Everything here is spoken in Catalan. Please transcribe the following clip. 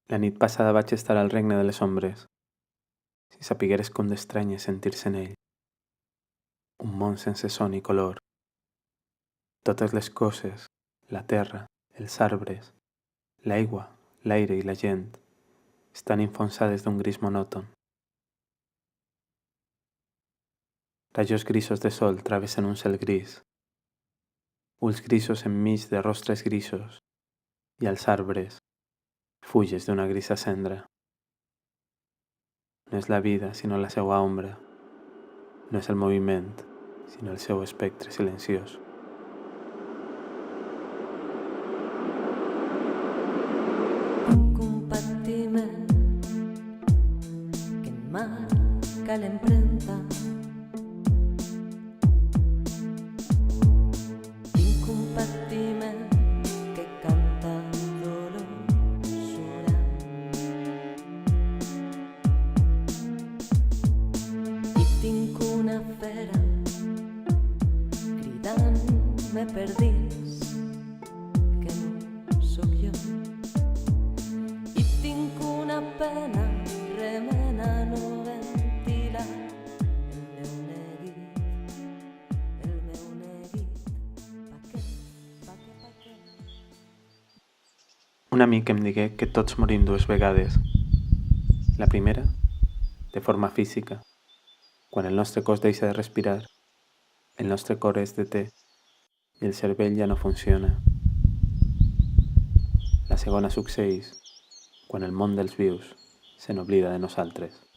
La nit passada vaig estar al regne de les ombres. Si sapigueres com d'estrany és sentir-se en ell. Un món sense son i color. Totes les coses, la terra, els arbres, l'aigua, l'aire i la gent, estan enfonsades d'un gris monòton. Rajos grisos de sol travessen un cel gris. Ulls grisos enmig de rostres grisos i als arbres, fulles d'una grisa cendra. No és la vida, sinó la seua ombra. No és el moviment, sinó el seu espectre silenciós. Compartiment que marca l'empremta. Un compartiment que canta dolor surant. I tinc una fera cridant-me per dins que no sóc jo. I tinc una pena remena no ventilar el meu neguit, pa què? Un amic em digué que tots morim dues vegades. La primera, de forma física, quan el nostre cos deixa de respirar, el nostre cor es deté i el cervell ja no funciona. La segona succeeix quan el món dels vius se n'oblida de nosaltres.